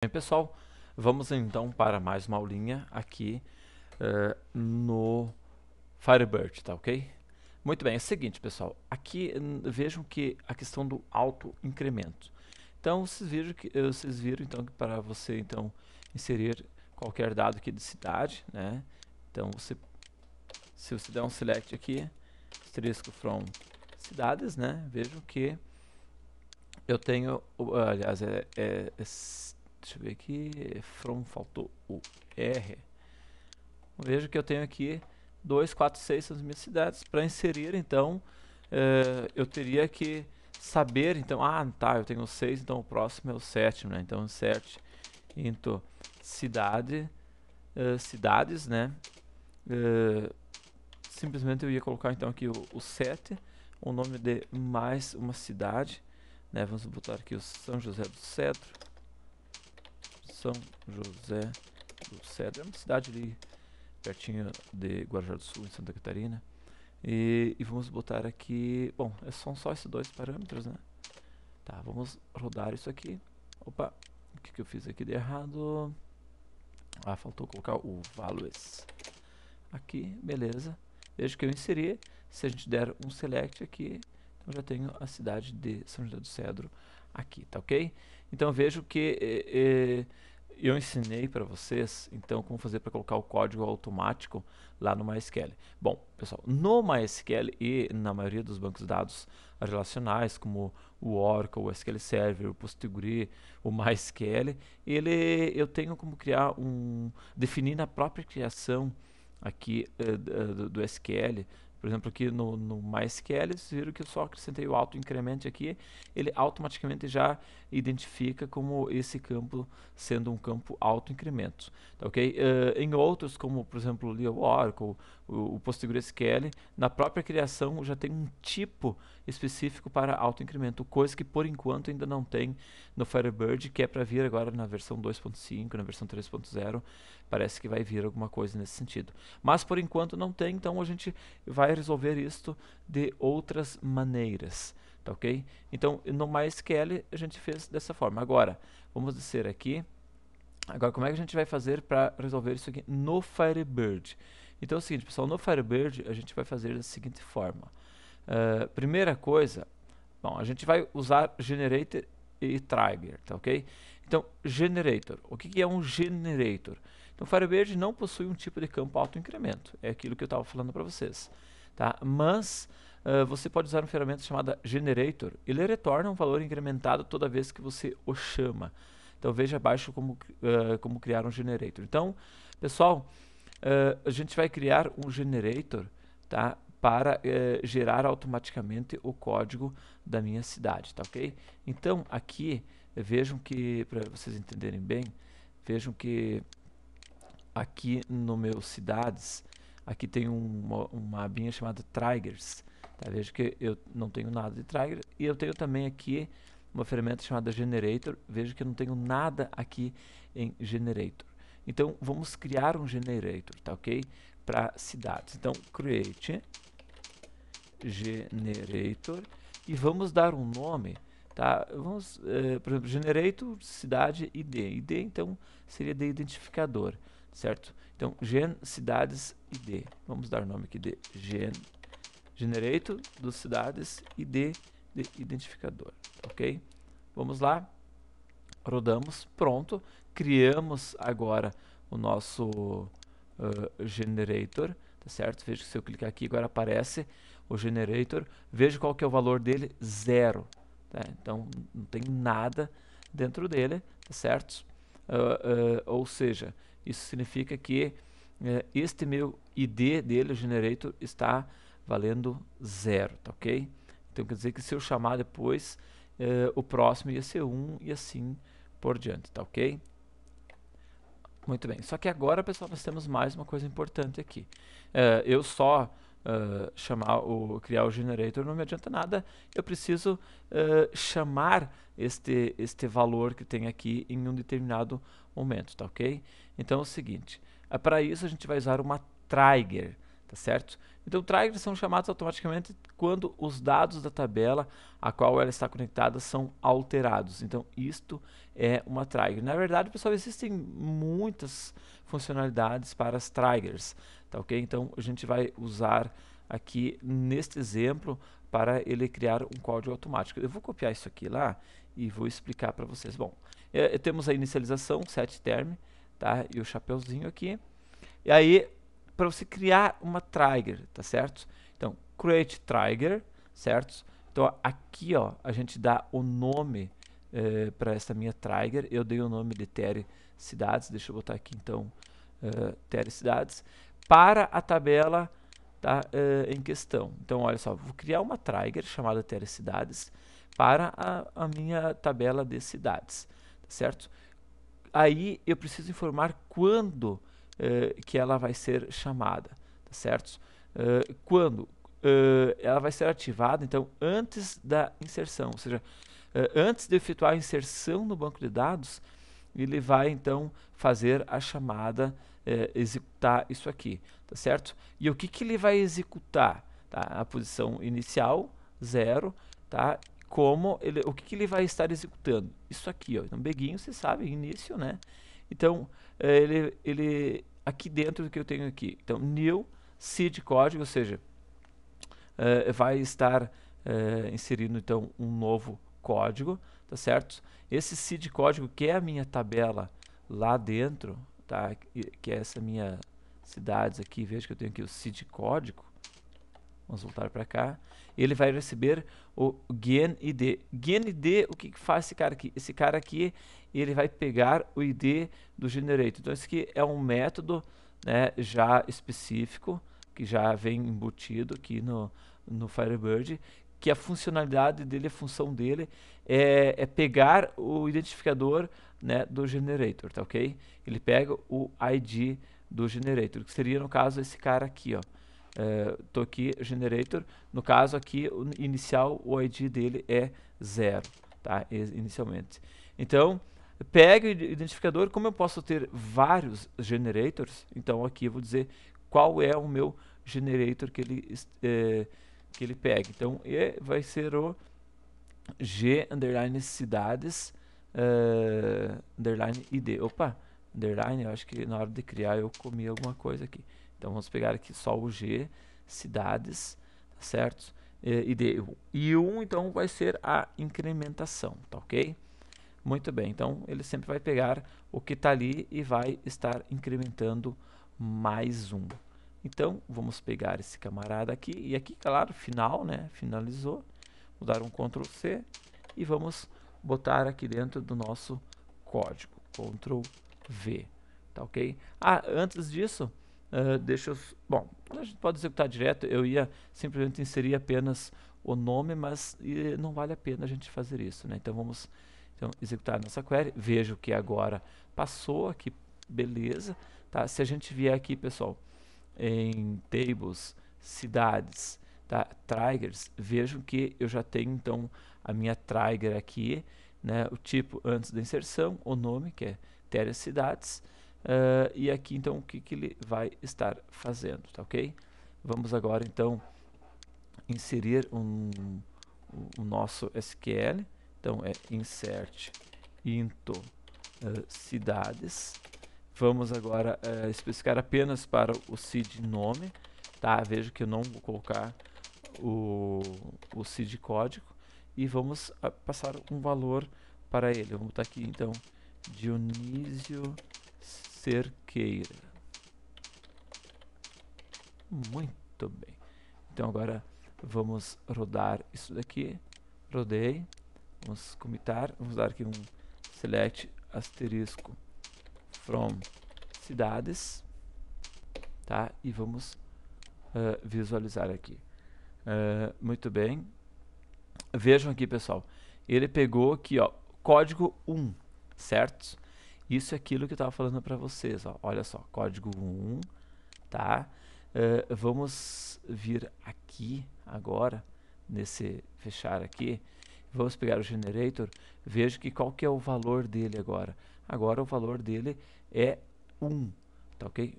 Bem, pessoal, vamos então para mais uma aulinha aqui no Firebird, tá ok? Muito bem, é o seguinte, pessoal, aqui vejam que a questão do auto incremento. Então, vocês viram então que para você então inserir qualquer dado aqui de cidade, né? Então, se você der um select aqui, asterisco from cidades, né? Vejam que eu tenho, aliás, deixa eu ver aqui, from faltou o R. Vejo que eu tenho aqui 2, 4, 6 são as minhas cidades. Para inserir, então, eu teria que saber, então, tá, eu tenho 6, então o próximo é o sétimo, né? Então, insert into cidades, né? Simplesmente eu ia colocar, então, aqui o 7, o nome de mais uma cidade, né? Vamos botar aqui o São José do Cedro. São José do Cedro, é uma cidade ali pertinho de Guarujá do Sul, em Santa Catarina. E vamos botar aqui, bom, são só esses dois parâmetros, né? Tá, vamos rodar isso aqui. Opa, o que eu fiz aqui de errado? Ah, faltou colocar o values. Aqui, beleza. Veja que eu inseri, se a gente der um select aqui, eu já tenho a cidade de São José do Cedro aqui, tá ok? Então vejo que eu ensinei para vocês, então, como fazer para colocar o código automático lá no MySQL. Bom, pessoal, no MySQL e na maioria dos bancos de dados relacionais, como o Oracle, o SQL Server, o PostgreSQL, o MySQL, eu tenho como definir na própria criação aqui do SQL. Por exemplo, aqui no MySQL, vocês viram que eu só acrescentei o auto increment aqui, ele automaticamente já identifica como esse campo sendo um campo auto incremento, tá ok? Em outros, como por exemplo o Oracle, o PostgreSQL, na própria criação já tem um tipo específico para auto incremento, coisa que por enquanto ainda não tem no Firebird, que é para vir agora na versão 2.5, na versão 3.0, parece que vai vir alguma coisa nesse sentido. Mas por enquanto não tem, então a gente vai resolver isto de outras maneiras, tá ok? Então no MySQL a gente fez dessa forma. Agora, vamos descer aqui. Agora, como é que a gente vai fazer para resolver isso aqui no Firebird? Então é o seguinte, pessoal, no Firebird a gente vai fazer da seguinte forma. Primeira coisa, bom, a gente vai usar generator e trigger, tá ok? Então, generator, o que é um generator? Então, Firebird não possui um tipo de campo auto-incremento, é aquilo que eu estava falando para vocês, tá? Mas você pode usar uma ferramenta chamada generator, ele retorna um valor incrementado toda vez que você o chama. Então, veja abaixo como criar um generator. Então, pessoal, a gente vai criar um generator, tá? Para gerar automaticamente o código da minha cidade, tá ok? Então aqui vejam que, para vocês entenderem bem, vejam que aqui no meu cidades, aqui tem uma abinha chamada triggers, tá? Veja que eu não tenho nada de trigger e eu tenho também aqui uma ferramenta chamada generator, veja que eu não tenho nada aqui em generator. Então vamos criar um generator, tá ok? Para cidades. Então create generator e vamos dar um nome, tá? Vamos, por exemplo, generator cidade ID. ID então seria de identificador, certo? Então gen cidades ID. Vamos dar o nome aqui de generator dos cidades ID de identificador, ok? Vamos lá, rodamos, pronto, criamos agora o nosso generator, tá certo? Veja que se eu clicar aqui agora aparece o generator, veja qual que é o valor dele, 0, tá? Então não tem nada dentro dele, tá certo? Ou seja, isso significa que este meu ID dele, o generator, está valendo 0, tá ok? Então quer dizer que se eu chamar depois, o próximo ia ser 1 e assim por diante, tá ok? Muito bem, só que agora, pessoal, nós temos mais uma coisa importante aqui. Eu só criar o generator não me adianta nada, eu preciso chamar este valor que tem aqui em um determinado momento, tá ok? Então é o seguinte, para isso a gente vai usar uma trigger, tá certo? Então, triggers são chamados automaticamente quando os dados da tabela a qual ela está conectada são alterados. Então, isto é uma trigger. Na verdade, pessoal, existem muitas funcionalidades para as triggers, tá ok? Então, a gente vai usar aqui neste exemplo para ele criar um código automático. Eu vou copiar isso aqui lá e vou explicar para vocês. Bom, temos a inicialização, setTerm, tá? E o chapeuzinho aqui. E aí, para você criar uma trigger, tá certo? Então, create trigger, certo? Então, ó, aqui, ó, a gente dá o nome para essa minha trigger. Eu dei o nome de Tere Cidades. Deixa eu botar aqui, então, Tere Cidades. Para a tabela, tá, em questão. Então, olha só, vou criar uma trigger chamada Tere Cidades para a minha tabela de cidades, tá certo? Aí, eu preciso informar quando que ela vai ser chamada, tá certo? Quando ela vai ser ativada, então, antes da inserção, ou seja, antes de efetuar a inserção no banco de dados, ele vai, então, fazer a chamada, executar isso aqui, tá certo? E o que que ele vai executar? Tá? A posição inicial, 0, tá? O que que ele vai estar executando? Isso aqui, ó. Então, beguinho, você sabe, início, né? Então, ele aqui dentro do que eu tenho aqui. Então, new seed código, ou seja, vai estar inserindo então um novo código, tá certo? Esse seed código, que é a minha tabela lá dentro, tá? Que é essa minha cidades aqui, veja que eu tenho aqui o seed código. Vamos voltar para cá. Ele vai receber o GenID. GenID, o que faz esse cara aqui? Esse cara aqui, ele vai pegar o ID do generator. Então, esse aqui é um método, né, já específico, que já vem embutido aqui no Firebird, que a funcionalidade dele, a função dele é pegar o identificador, né, do generator, tá ok? Ele pega o ID do generator, que seria, no caso, esse cara aqui, ó. Tô aqui, generator, no caso aqui, o inicial, o ID dele é 0, tá? Inicialmente. Então, pega o identificador, como eu posso ter vários generators, então aqui eu vou dizer qual é o meu generator que ele pega. Então, vai ser o G underline cidades underline ID. Opa, underline, eu acho que na hora de criar eu comi alguma coisa aqui. Então vamos pegar aqui só o G, cidades, tá certo? ID. E 1 então vai ser a incrementação, tá ok? Muito bem, então ele sempre vai pegar o que está ali e vai estar incrementando mais um. Então vamos pegar esse camarada aqui e aqui, claro, final, né? Finalizou. Vou dar um Ctrl C e vamos botar aqui dentro do nosso código. Ctrl V, tá ok? Antes disso, deixa eu... Bom, a gente pode executar direto, eu ia simplesmente inserir apenas o nome, mas não vale a pena a gente fazer isso, né? Então vamos executar a nossa query, vejo que agora passou aqui, beleza, tá? Se a gente vier aqui, pessoal, em tables, cidades, tá? Triggers, vejam que eu já tenho então a minha trigger aqui, né? O tipo antes da inserção, o nome que é Tere Cidades, e aqui então o que ele vai estar fazendo, tá ok? Vamos agora então inserir o nosso SQL, então é insert into cidades. Vamos agora especificar apenas para o seed nome, tá? Veja que eu não vou colocar o seed código e vamos passar um valor para ele. Vamos botar aqui então Dionísio Cerqueira. Muito bem. Então agora vamos rodar isso daqui. Rodei. Vamos comitar. Vamos dar aqui um select asterisco from cidades, tá? E vamos visualizar aqui. Muito bem. Vejam aqui, pessoal. Ele pegou aqui, ó, código 1, certo? Isso é aquilo que eu estava falando para vocês, ó. Olha só, código 1, tá? Vamos vir aqui agora, nesse fechar aqui. Vamos pegar o generator. Veja que qual que é o valor dele agora. Agora o valor dele é 1, tá ok?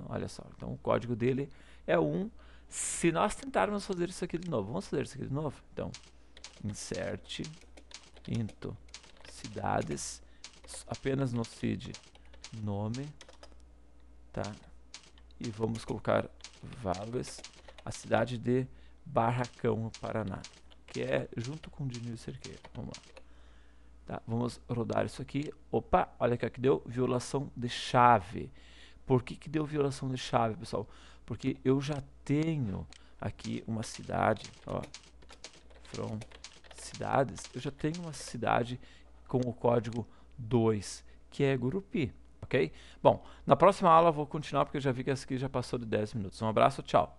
Olha só, então o código dele é 1. Se nós tentarmos fazer isso aqui de novo, vamos fazer isso aqui de novo? Então, insert into cidades, apenas no seed nome, tá? E vamos colocar values, a cidade de Barracão, no Paraná, que é junto com Dinil Cerqueira. Vamos lá. Tá, vamos rodar isso aqui. Opa, olha que deu violação de chave. Por que deu violação de chave, pessoal? Porque eu já tenho aqui uma cidade, ó, from cidades, eu já tenho uma cidade com o código 2, que é Gurupi, ok? Bom, na próxima aula eu vou continuar porque eu já vi que essa aqui já passou de 10 minutos. Um abraço, tchau!